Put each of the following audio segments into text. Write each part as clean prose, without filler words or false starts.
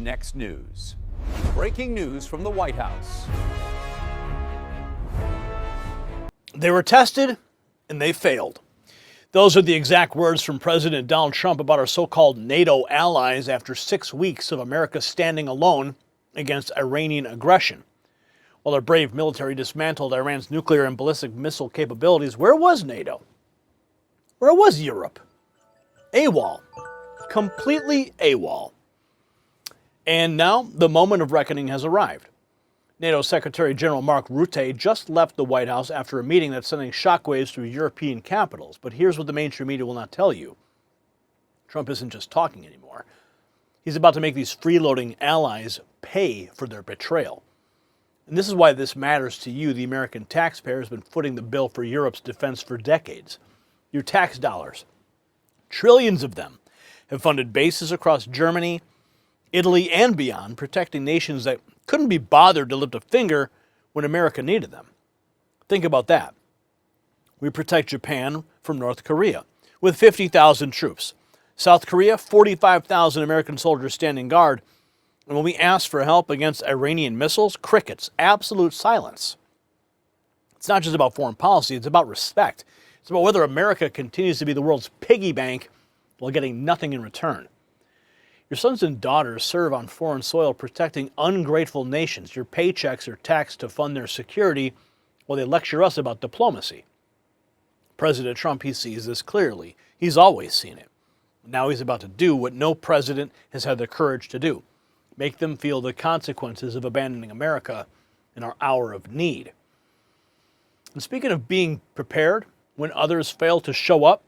next news. Breaking news from the White House. They were tested and they failed. Those are the exact words from President Donald Trump about our so-called NATO allies after 6 weeks of America standing alone against Iranian aggression. While our brave military dismantled Iran's nuclear and ballistic missile capabilities, where was NATO? Where was Europe? AWOL. Completely AWOL. And now the moment of reckoning has arrived. NATO Secretary General Mark Rutte just left the White House after a meeting that's sending shockwaves through European capitals. But here's what the mainstream media will not tell you. Trump isn't just talking anymore. He's about to make these freeloading allies pay for their betrayal. And this is why this matters to you. The American taxpayer has been footing the bill for Europe's defense for decades. Your tax dollars, trillions of them, have funded bases across Germany, Italy, and beyond, protecting nations that couldn't be bothered to lift a finger when America needed them. Think about that. We protect Japan from North Korea with 50,000 troops. South Korea, 45,000 American soldiers standing guard. And when we ask for help against Iranian missiles, crickets, absolute silence. It's not just about foreign policy, it's about respect. It's about whether America continues to be the world's piggy bank while getting nothing in return. Your sons and daughters serve on foreign soil protecting ungrateful nations. Your paychecks are taxed to fund their security while they lecture us about diplomacy. President Trump, he sees this clearly. He's always seen it. Now he's about to do what no president has had the courage to do. Make them feel the consequences of abandoning America in our hour of need. And speaking of being prepared when others fail to show up,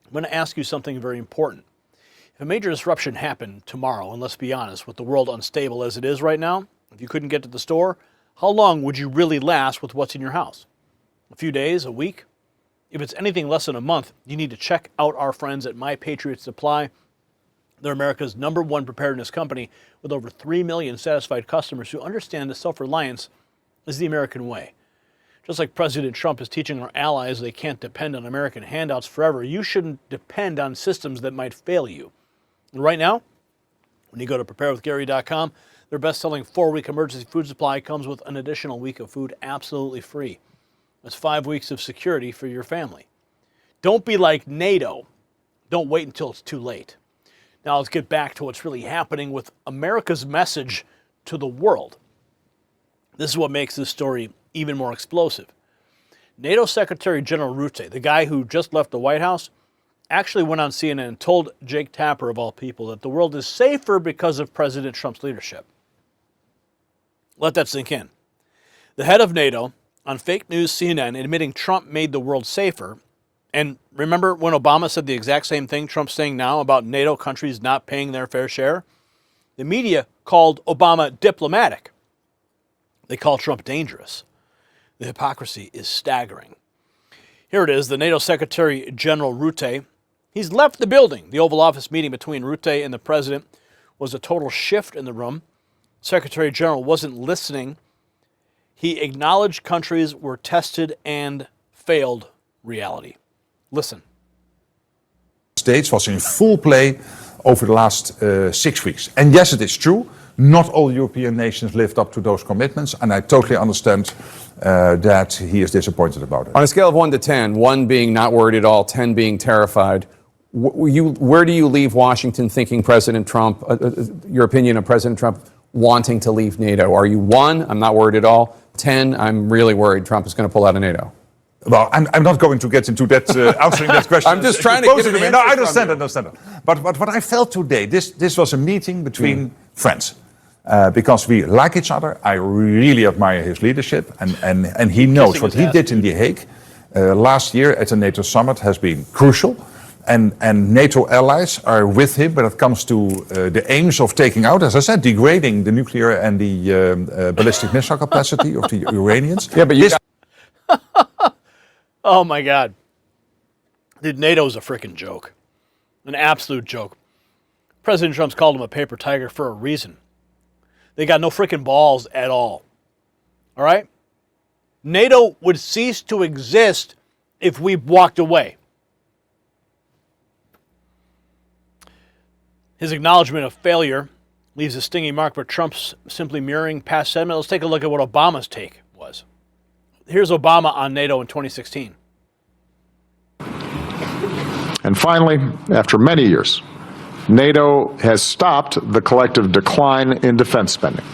I'm going to ask you something very important. If a major disruption happened tomorrow, and let's be honest, with the world unstable as it is right now, if you couldn't get to the store, how long would you really last with what's in your house? A few days, a week? If it's anything less than a month, you need to check out our friends at My Patriot Supply. They're America's #1 preparedness company with over 3 million satisfied customers who understand that self-reliance is the American way. Just like President Trump is teaching our allies they can't depend on American handouts forever, you shouldn't depend on systems that might fail you. And right now, when you go to preparewithgary.com, their best-selling 4-week emergency food supply comes with an additional week of food absolutely free. That's 5 weeks of security for your family. Don't be like NATO. Don't wait until it's too late. Now let's get back to what's really happening with America's message to the world. This is what makes this story even more explosive. NATO Secretary General Rutte, the guy who just left the White House, actually went on CNN and told Jake Tapper, of all people, that the world is safer because of President Trump's leadership. Let that sink in. The head of NATO on fake news CNN admitting Trump made the world safer. And remember when Obama said the exact same thing Trump's saying now about NATO countries not paying their fair share? The media called Obama diplomatic. They call Trump dangerous. The hypocrisy is staggering. Here it is, the NATO Secretary General Rutte. He's left the building. The Oval Office meeting between Rutte and the president was a total shift in the room. Secretary General wasn't listening. He acknowledged countries were tested and failed reality. Listen. States was in full play over the last 6 weeks. And yes, it is true. Not all European nations lived up to those commitments, and I totally understand that he is disappointed about it. On a scale of 1 to 10, 1 being not worried at all, 10 being terrified, where do you leave Washington thinking President Trump, your opinion of President Trump wanting to leave NATO? Are you 1, I'm not worried at all, 10, I'm really worried Trump is going to pull out of NATO? Well, I'm not going to get into that, answering that question. I'm just trying to get an answer. No, I understand that. But what I felt today, this was a meeting between friends. Because we like each other. I really admire his leadership, and he knows what he did in The Hague last year at the NATO summit has been crucial. And NATO allies are with him when it comes to the aims of taking out, as I said, degrading the nuclear and the ballistic missile capacity of the Iranians. Yeah, but Oh my God. Dude, NATO's a freaking joke. An absolute joke. President Trump's called him a paper tiger for a reason. They got no freaking balls at all. All right? NATO would cease to exist if we walked away. His acknowledgement of failure leaves a stinging mark, but Trump's simply mirroring past sentiment. Let's take a look at what Obama's take was. Here's Obama on NATO in 2016. And finally, after many years, NATO has stopped the collective decline in defense spending.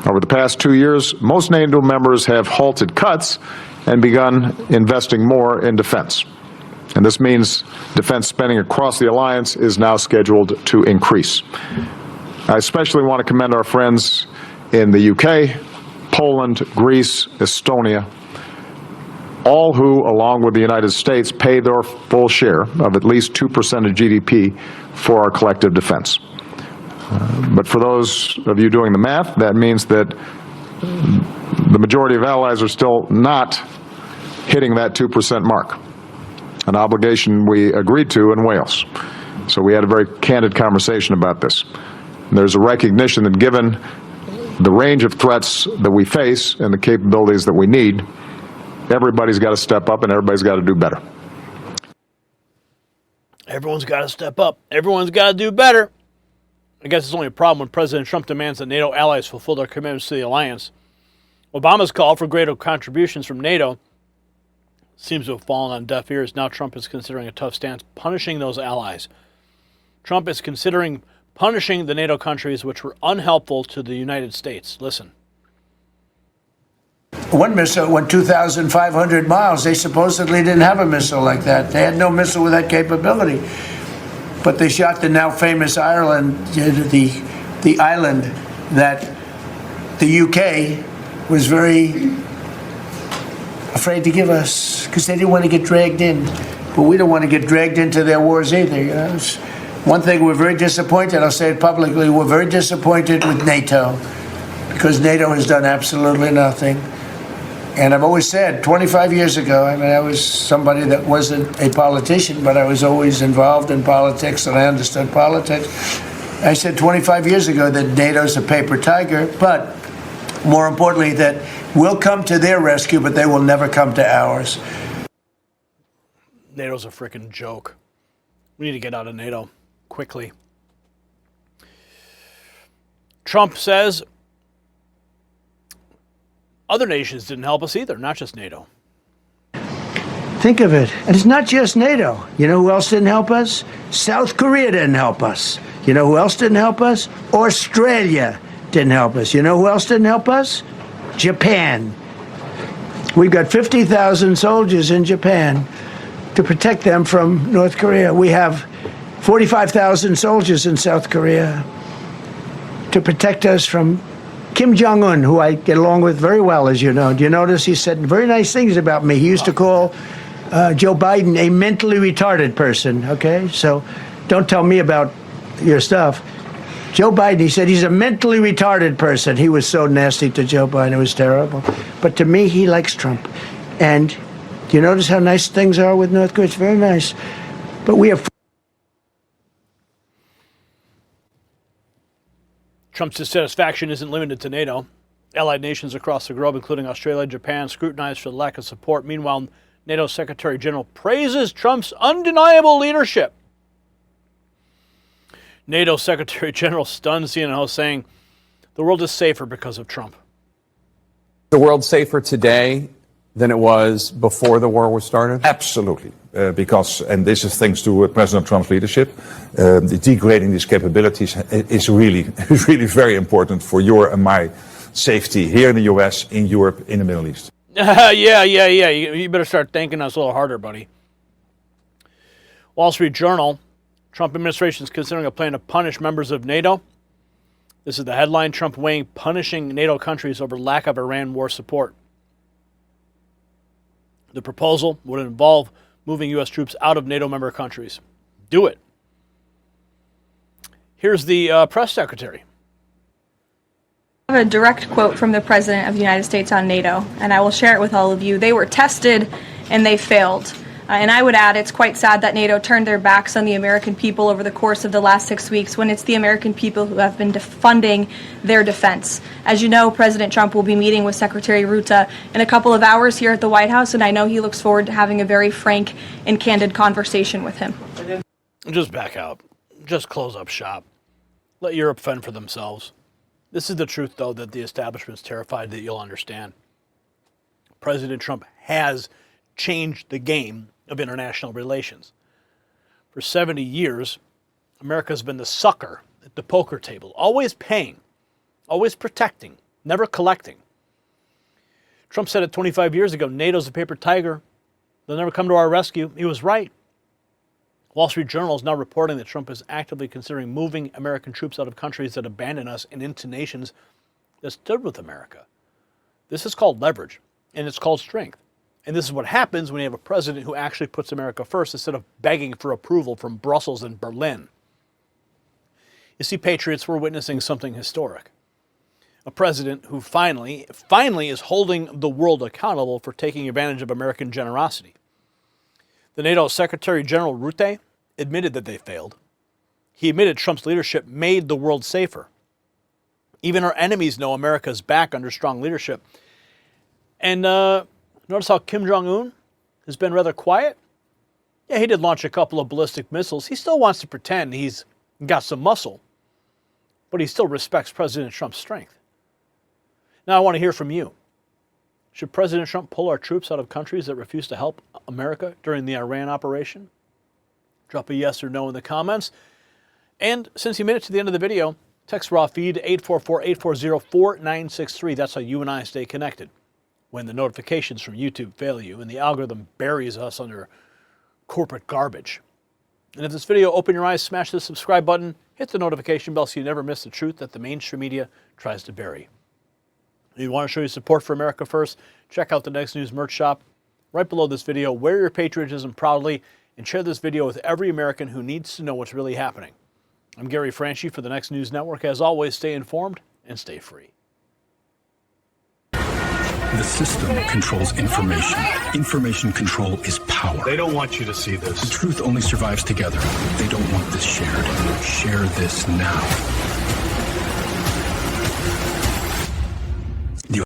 Over the past 2 years, most NATO members have halted cuts and begun investing more in defense. And this means defense spending across the alliance is now scheduled to increase. I especially want to commend our friends in the UK, Poland, Greece, Estonia, all who, along with the United States, pay their full share of at least 2% of GDP for our collective defense. But for those of you doing the math, that means that the majority of allies are still not hitting that 2% mark, an obligation we agreed to in Wales. So we had a very candid conversation about this. There's a recognition that given the range of threats that we face and the capabilities that we need, everybody's got to step up and everybody's got to do better. Everyone's got to step up. Everyone's got to do better. I guess it's only a problem when President Trump demands that NATO allies fulfill their commitments to the alliance. Obama's call for greater contributions from NATO seems to have fallen on deaf ears. Now Trump is considering a tough stance, punishing those allies. Trump is considering punishing the NATO countries which were unhelpful to the United States. Listen. One missile went 2,500 miles. They supposedly didn't have a missile like that. They had no missile with that capability. But they shot the now famous Ireland, the island that the UK was very afraid to give us because they didn't want to get dragged in. But we don't want to get dragged into their wars either. You know? One thing we're very disappointed, I'll say it publicly, we're very disappointed with NATO because NATO has done absolutely nothing. And I've always said, 25 years ago, I mean, I was somebody that wasn't a politician, but I was always involved in politics and I understood politics. I said 25 years ago that NATO's a paper tiger, but more importantly, that we'll come to their rescue, but they will never come to ours. NATO's a freaking joke. We need to get out of NATO quickly. Trump says other nations didn't help us either, not just NATO. Think of it. And it's not just NATO. You know who else didn't help us? South Korea didn't help us. You know who else didn't help us? Australia didn't help us. You know who else didn't help us? Japan. We've got 50,000 soldiers in Japan to protect them from North Korea. We have 45,000 soldiers in South Korea to protect us from Kim Jong-un, who I get along with very well, as you know. Do you notice he said very nice things about me? He used to call Joe Biden a mentally retarded person, okay? So don't tell me about your stuff. Joe Biden, he said he's a mentally retarded person. He was so nasty to Joe Biden. It was terrible. But to me, he likes Trump. And do you notice how nice things are with North Korea? It's very nice. But we have... Trump's dissatisfaction isn't limited to NATO. Allied nations across the globe, including Australia and Japan, scrutinized for the lack of support. Meanwhile, NATO Secretary General praises Trump's undeniable leadership. NATO Secretary General stunned CNN, saying the world is safer because of Trump. The world safer today than it was before the war was started? Absolutely. Because, and this is thanks to President Trump's leadership, degrading these capabilities is really very important for your and my safety here in the U.S., in Europe, in the Middle East. Yeah. You better start thanking us a little harder, buddy. Wall Street Journal, Trump administration is considering a plan to punish members of NATO. This is the headline: Trump weighing punishing NATO countries over lack of Iran war support. The proposal would involve moving U.S. troops out of NATO member countries. Do it. Here's the press secretary. I have a direct quote from the President of the United States on NATO, and I will share it with all of you. They were tested, and they failed. And I would add, it's quite sad that NATO turned their backs on the American people over the course of the last 6 weeks, when it's the American people who have been funding their defense. As you know, President Trump will be meeting with Secretary Rutte in a couple of hours here at the White House, and I know he looks forward to having a very frank and candid conversation with him. Just back out. Just close up shop. Let Europe fend for themselves. This is the truth, though, that the establishment's terrified that you'll understand. President Trump has changed the game of international relations. For 70 years, America's been the sucker at the poker table, always paying, always protecting, never collecting. Trump said it 25 years ago, NATO's a paper tiger. They'll never come to our rescue. He was right. Wall Street Journal is now reporting that Trump is actively considering moving American troops out of countries that abandon us and into nations that stood with America. This is called leverage, and it's called strength. And this is what happens when you have a president who actually puts America first instead of begging for approval from Brussels and Berlin. You see, patriots, we're witnessing something historic. A president who finally is holding the world accountable for taking advantage of American generosity. The NATO Secretary General Rutte admitted that they failed. He admitted Trump's leadership made the world safer. Even our enemies know America's back under strong leadership. And notice how Kim Jong-un has been rather quiet? Yeah, he did launch a couple of ballistic missiles. He still wants to pretend he's got some muscle, but he still respects President Trump's strength. Now I want to hear from you. Should President Trump pull our troops out of countries that refuse to help America during the Iran operation? Drop a yes or no in the comments. And since you made it to the end of the video, text raw feed 844-840-4963. That's how you and I stay connected when the notifications from YouTube fail you and the algorithm buries us under corporate garbage. And if this video opened your eyes, smash the subscribe button, hit the notification bell so you never miss the truth that the mainstream media tries to bury. If you want to show your support for America First, check out the Next News merch shop. Right below this video, wear your patriotism proudly and share this video with every American who needs to know what's really happening. I'm Gary Franchi for the Next News Network. As always, stay informed and stay free. The system controls information. Information control is power. They don't want you to see this. The truth only survives together. They don't want this shared. Share this now.